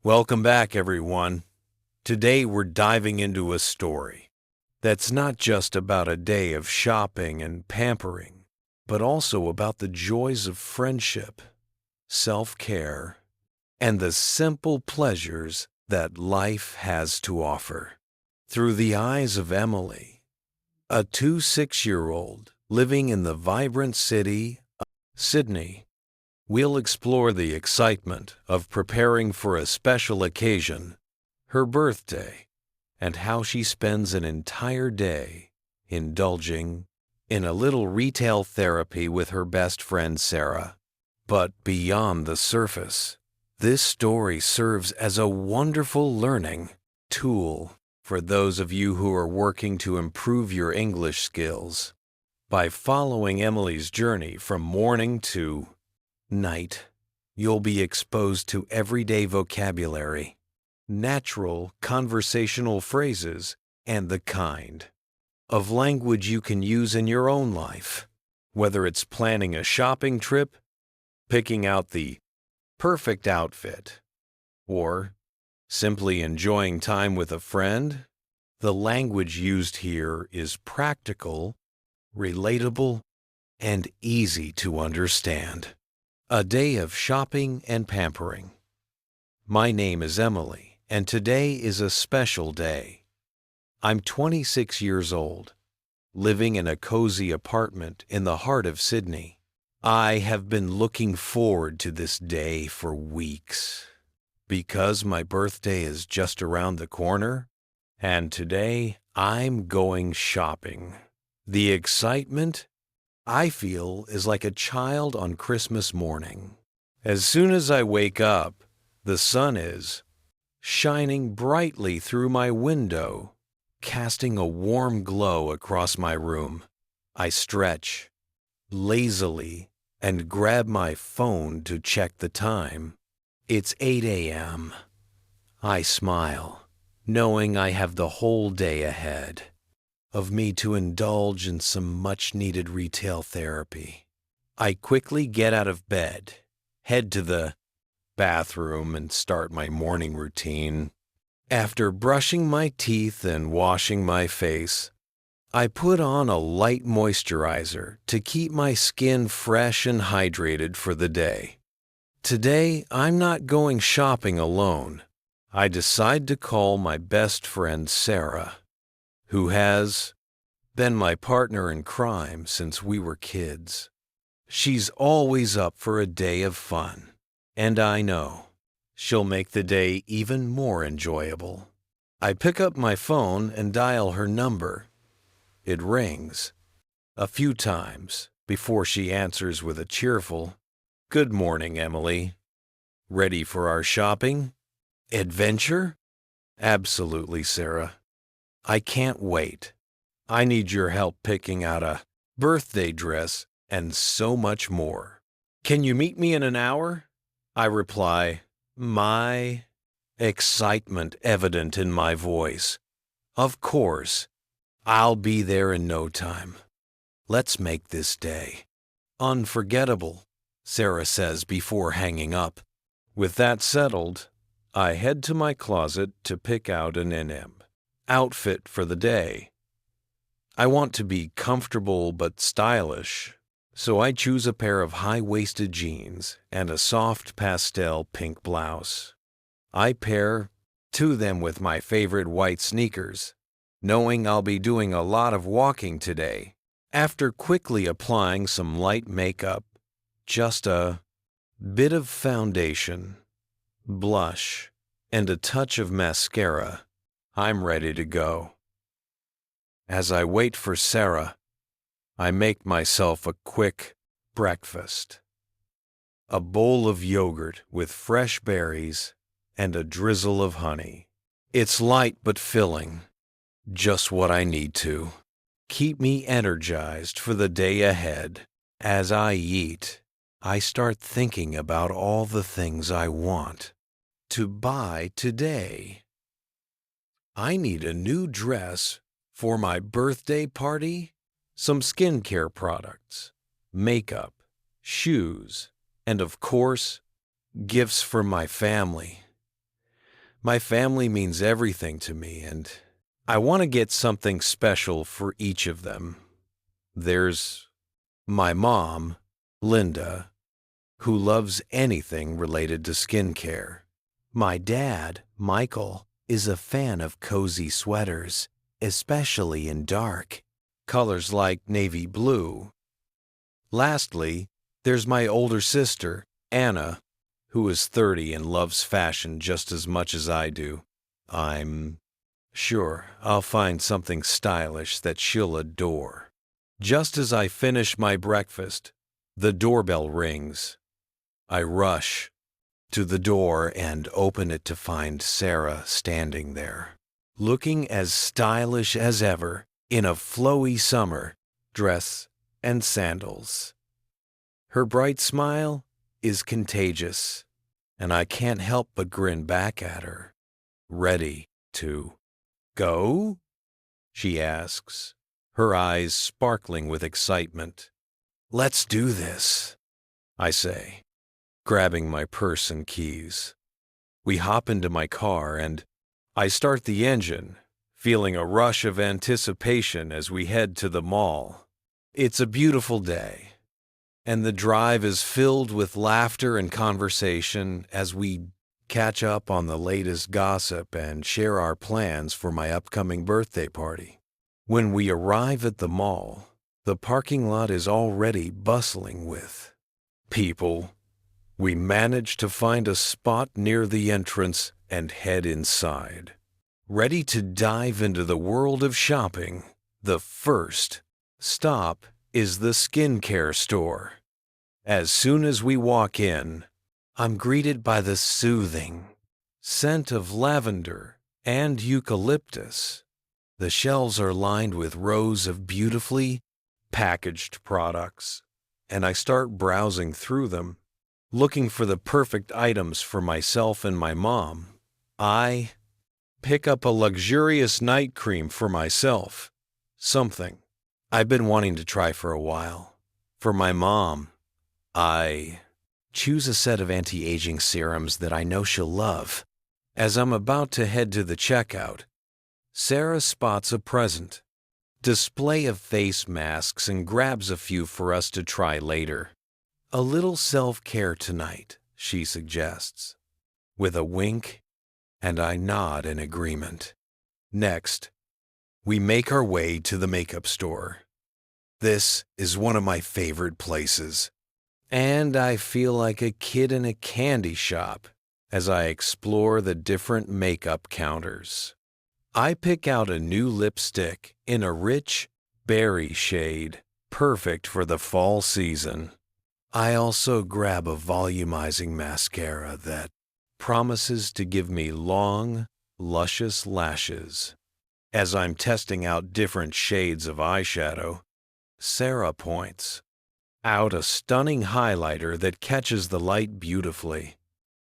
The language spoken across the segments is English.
Welcome back, everyone. Today we're diving into a story that's not just about a day of shopping and pampering, but also about the joys of friendship, self-care, and the simple pleasures that life has to offer. Through the eyes of Emily, a 6-year-old living in the vibrant city of Sydney, we'll explore the excitement of preparing for a special occasion, her birthday, and how she spends an entire day indulging in a little retail therapy with her best friend Sarah. But beyond the surface, this story serves as a wonderful learning tool for those of you who are working to improve your English skills. By following Emily's journey from morning to night, you'll be exposed to everyday vocabulary, natural conversational phrases, and the kind of language you can use in your own life. Whether it's planning a shopping trip, picking out the perfect outfit, or simply enjoying time with a friend, the language used here is practical, relatable, and easy to understand. A day of shopping and pampering. My name is Emily, and today is a special day. I'm 26 years old, living in a cozy apartment in the heart of Sydney. I have been looking forward to this day for weeks because my birthday is just around the corner, and today I'm going shopping. The excitement I feel is like a child on Christmas morning. As soon as I wake up, the sun is shining brightly through my window, casting a warm glow across my room. I stretch lazily and grab my phone to check the time. It's 8 a.m. I smile, knowing I have the whole day ahead of me to indulge in some much-needed retail therapy. I quickly get out of bed, head to the bathroom, and start my morning routine. After brushing my teeth and washing my face, I put on a light moisturizer to keep my skin fresh and hydrated for the day. Today, I'm not going shopping alone. I decide to call my best friend Sarah, who has been my partner in crime since we were kids. She's always up for a day of fun, and I know she'll make the day even more enjoyable. I pick up my phone and dial her number. It rings a few times before she answers with a cheerful, "Good morning, Emily. Ready for our shopping adventure?" "Absolutely, Sarah. I can't wait. I need your help picking out a birthday dress and so much more. Can you meet me in an hour?" I reply, my excitement evident in my voice. "Of course. I'll be there in no time. Let's make this day unforgettable," Sarah says before hanging up. With that settled, I head to my closet to pick out an outfit for the day. I want to be comfortable but stylish, so I choose a pair of high-waisted jeans and a soft pastel pink blouse. I pair to them with my favorite white sneakers, knowing I'll be doing a lot of walking today. After quickly applying some light makeup, just a bit of foundation, blush, and a touch of mascara, I'm ready to go. As I wait for Sarah, I make myself a quick breakfast. A bowl of yogurt with fresh berries and a drizzle of honey. It's light but filling, just what I need to keep me energized for the day ahead. As I eat, I start thinking about all the things I want to buy today. I need a new dress for my birthday party, some skincare products, makeup, shoes, and of course, gifts for my family. My family means everything to me, and I want to get something special for each of them. There's my mom, Linda, who loves anything related to skincare. My dad, Michael, is a fan of cozy sweaters, especially in dark colors like navy blue. Lastly, there's my older sister, Anna, who is 30 and loves fashion just as much as I do. I'm sure I'll find something stylish that she'll adore. Just as I finish my breakfast, the doorbell rings. I rush to the door and open it to find Sarah standing there, looking as stylish as ever in a flowy summer dress and sandals. Her bright smile is contagious, and I can't help but grin back at her. Ready to go? She asks, her eyes sparkling with excitement. Let's do this, I say, grabbing my purse and keys. We hop into my car and I start the engine, feeling a rush of anticipation as we head to the mall. It's a beautiful day, and the drive is filled with laughter and conversation as we catch up on the latest gossip and share our plans for my upcoming birthday party. When we arrive at the mall, the parking lot is already bustling with people. We manage to find a spot near the entrance and head inside. Ready to dive into the world of shopping, the first stop is the skincare store. As soon as we walk in, I'm greeted by the soothing scent of lavender and eucalyptus. The shelves are lined with rows of beautifully packaged products, and I start browsing through them, looking for the perfect items for myself and my mom. I pick up a luxurious night cream for myself, something I've been wanting to try for a while. For my mom, I choose a set of anti-aging serums that I know she'll love. As I'm about to head to the checkout, Sarah spots a present display of face masks and grabs a few for us to try later. A little self-care tonight, she suggests, with a wink, and I nod in agreement. Next, we make our way to the makeup store. This is one of my favorite places, and I feel like a kid in a candy shop as I explore the different makeup counters. I pick out a new lipstick in a rich berry shade, perfect for the fall season. I also grab a volumizing mascara that promises to give me long, luscious lashes. As I'm testing out different shades of eyeshadow, Sarah points out a stunning highlighter that catches the light beautifully.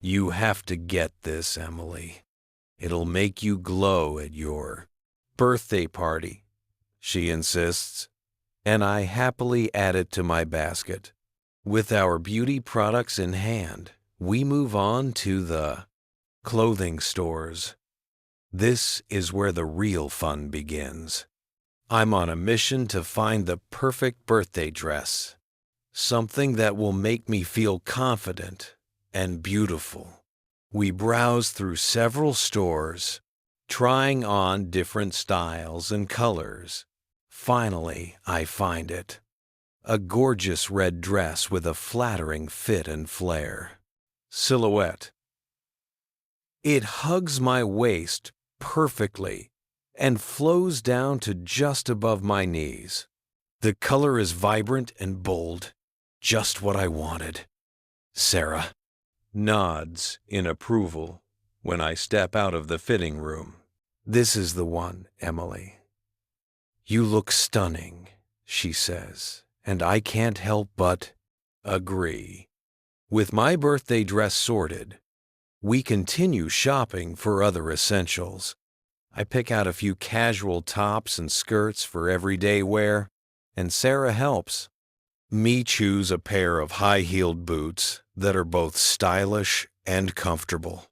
You have to get this, Emily. It'll make you glow at your birthday party, she insists, and I happily add it to my basket. With our beauty products in hand, we move on to the clothing stores. This is where the real fun begins. I'm on a mission to find the perfect birthday dress, something that will make me feel confident and beautiful. We browse through several stores, trying on different styles and colors. Finally, I find it. A gorgeous red dress with a flattering fit and flare. Silhouette. It hugs my waist perfectly and flows down to just above my knees. The color is vibrant and bold, just what I wanted. Sarah nods in approval when I step out of the fitting room. This is the one, Emily. You look stunning, she says, and I can't help but agree. With my birthday dress sorted, we continue shopping for other essentials. I pick out a few casual tops and skirts for everyday wear, and Sarah helps me choose a pair of high-heeled boots that are both stylish and comfortable.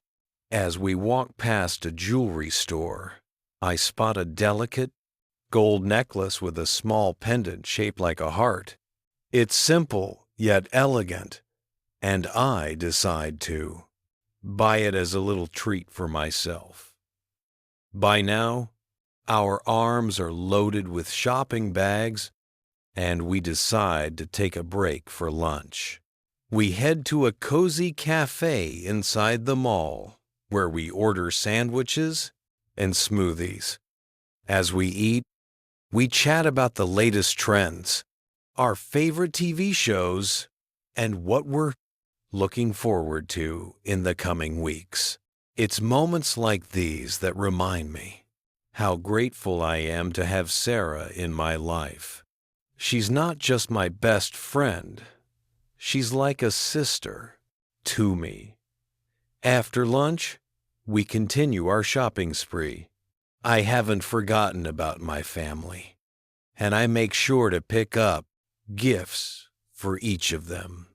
As we walk past a jewelry store, I spot a delicate gold necklace with a small pendant shaped like a heart. It's simple yet elegant, and I decide to buy it as a little treat for myself. By now, our arms are loaded with shopping bags, and we decide to take a break for lunch. We head to a cozy cafe inside the mall, where we order sandwiches and smoothies. As we eat, we chat about the latest trends, our favorite TV shows, and what we're looking forward to in the coming weeks. It's moments like these that remind me how grateful I am to have Sarah in my life. She's not just my best friend, she's like a sister to me. After lunch, we continue our shopping spree. I haven't forgotten about my family, and I make sure to pick up gifts for each of them.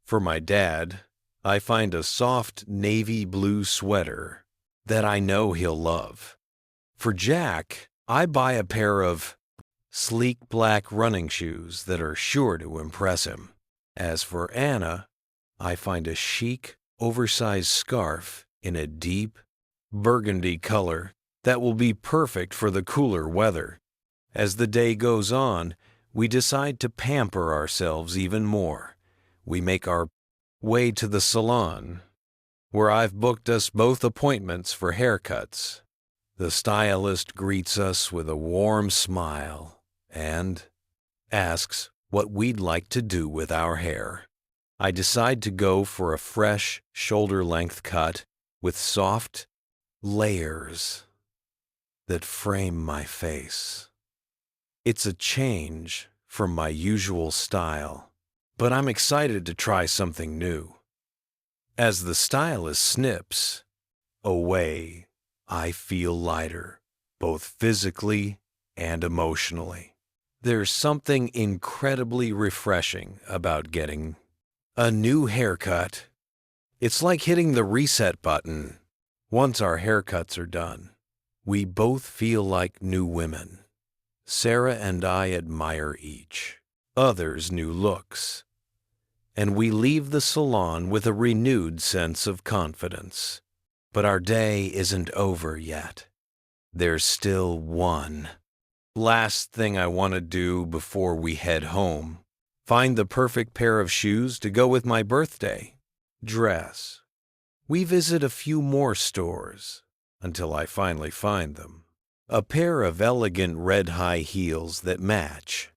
For my dad, I find a soft navy blue sweater that I know he'll love. For Jack, I buy a pair of sleek black running shoes that are sure to impress him. As for Anna, I find a chic, oversized scarf in a deep burgundy color that will be perfect for the cooler weather. As the day goes on, we decide to pamper ourselves even more. We make our way to the salon, where I've booked us both appointments for haircuts. The stylist greets us with a warm smile and asks what we'd like to do with our hair. I decide to go for a fresh, shoulder-length cut with soft layers that frame my face. It's a change from my usual style, but I'm excited to try something new. As the stylist snips away, I feel lighter, both physically and emotionally. There's something incredibly refreshing about getting a new haircut. It's like hitting the reset button. Once our haircuts are done, we both feel like new women. Sarah and I admire each other's new looks, and we leave the salon with a renewed sense of confidence. But our day isn't over yet. There's still one last thing I want to do before we head home. Find the perfect pair of shoes to go with my birthday dress. We visit a few more stores until I finally find them. A pair of elegant red high heels that match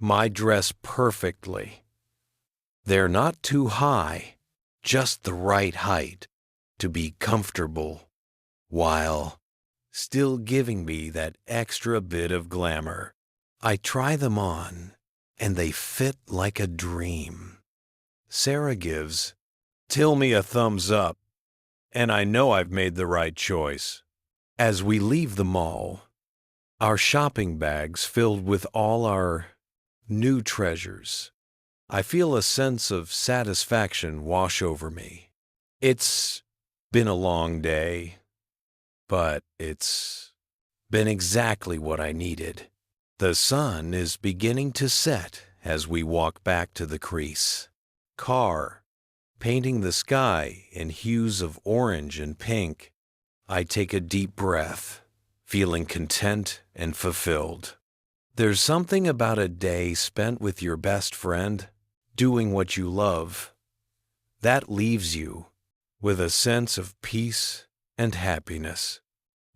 my dress perfectly. They're not too high, just the right height to be comfortable while still giving me that extra bit of glamour. I try them on, and they fit like a dream. Sarah gives Tilmy a thumbs up, and I know I've made the right choice. As we leave the mall, our shopping bags filled with all our new treasures, I feel a sense of satisfaction wash over me. It's been a long day, but it's been exactly what I needed. The sun is beginning to set as we walk back to the crease. Car, painting the sky in hues of orange and pink. I take a deep breath, feeling content and fulfilled. There's something about a day spent with your best friend, doing what you love, that leaves you with a sense of peace and happiness.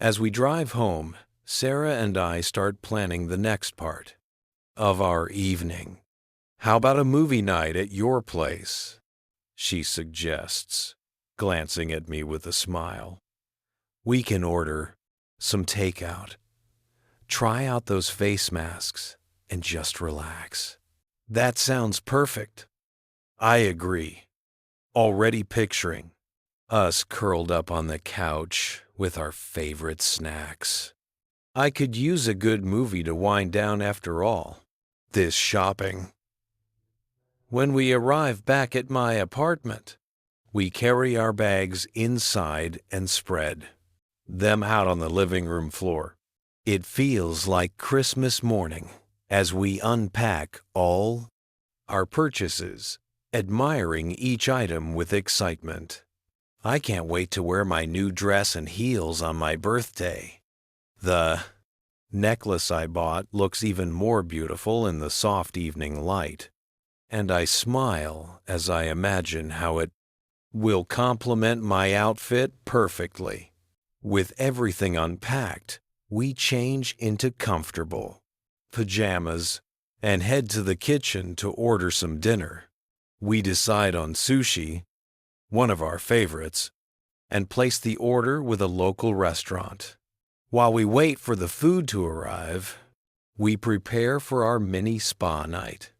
As we drive home, Sarah and I start planning the next part of our evening. How about a movie night at your place? She suggests, glancing at me with a smile. We can order some takeout, try out those face masks, and just relax. That sounds perfect. I agree, already picturing us curled up on the couch with our favorite snacks. I could use a good movie to wind down after all this shopping. When we arrive back at my apartment, We carry our bags inside and spread them out on the living room floor. It feels like Christmas morning as we unpack all our purchases, admiring each item with excitement. I can't wait to wear my new dress and heels on my birthday. The necklace I bought looks even more beautiful in the soft evening light, and I smile as I imagine how it will complement my outfit perfectly. With everything unpacked, we change into comfortable pajamas and head to the kitchen to order some dinner. We decide on sushi, one of our favorites, and place the order with a local restaurant. While we wait for the food to arrive, we prepare for our mini spa night.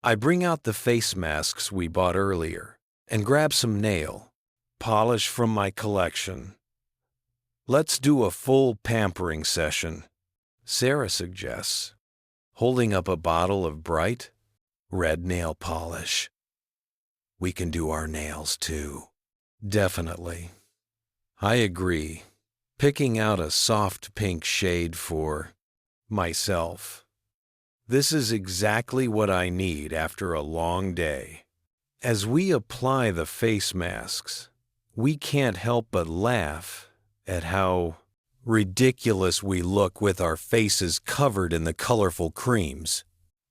I bring out the face masks we bought earlier and grab some nail polish from my collection. Let's do a full pampering session, Sarah suggests, holding up a bottle of bright red nail polish. We can do our nails too. Definitely. I agree, picking out a soft pink shade for myself. This is exactly what I need after a long day. As we apply the face masks, we can't help but laugh at how ridiculous we look with our faces covered in the colorful creams.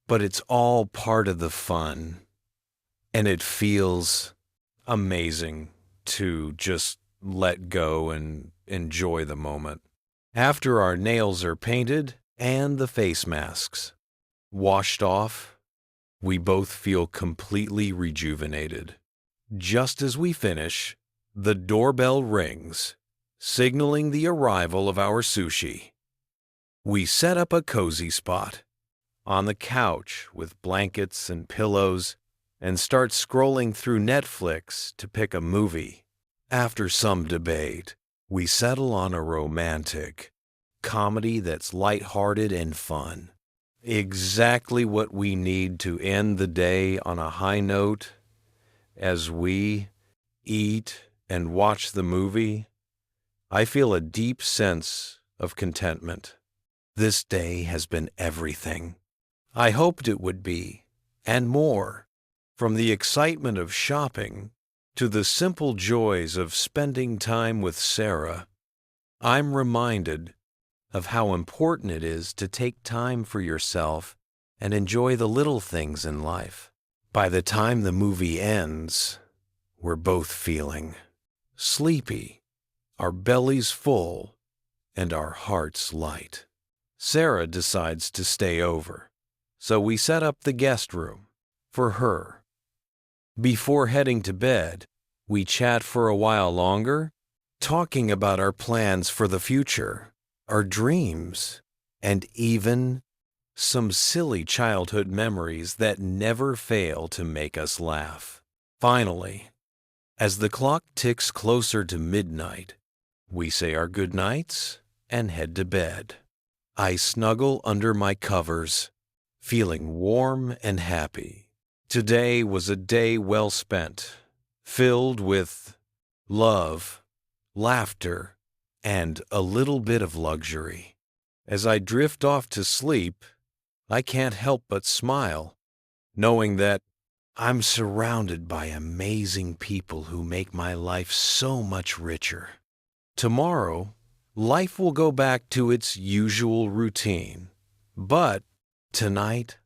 But it's all part of the fun, and it feels amazing to just let go and enjoy the moment. After our nails are painted and the face masks washed off, we both feel completely rejuvenated. Just as we finish, the doorbell rings, signaling the arrival of our sushi. We set up a cozy spot on the couch with blankets and pillows and start scrolling through Netflix to pick a movie. After some debate, we settle on a romantic comedy that's lighthearted and fun. Exactly what we need to end the day on a high note. As we eat and watch the movie, I feel a deep sense of contentment. This day has been everything I hoped it would be, and more. From the excitement of shopping to the simple joys of spending time with Sarah, I'm reminded of how important it is to take time for yourself and enjoy the little things in life. By the time the movie ends, we're both feeling sleepy, our bellies full, and our hearts light. Sarah decides to stay over, so we set up the guest room for her. Before heading to bed, we chat for a while longer, talking about our plans for the future, our dreams, and even some silly childhood memories that never fail to make us laugh. Finally, as the clock ticks closer to midnight, we say our goodnights and head to bed. I snuggle under my covers, feeling warm and happy. Today was a day well spent, filled with love, laughter, and a little bit of luxury. As I drift off to sleep, I can't help but smile, knowing that I'm surrounded by amazing people who make my life so much richer. Tomorrow, life will go back to its usual routine, but tonight,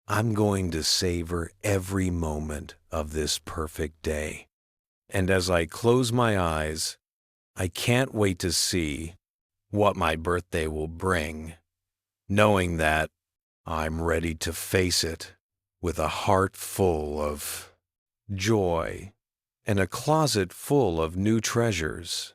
I'm going to savor every moment of this perfect day. And as I close my eyes, I can't wait to see what my birthday will bring, knowing that I'm ready to face it with a heart full of joy and a closet full of new treasures.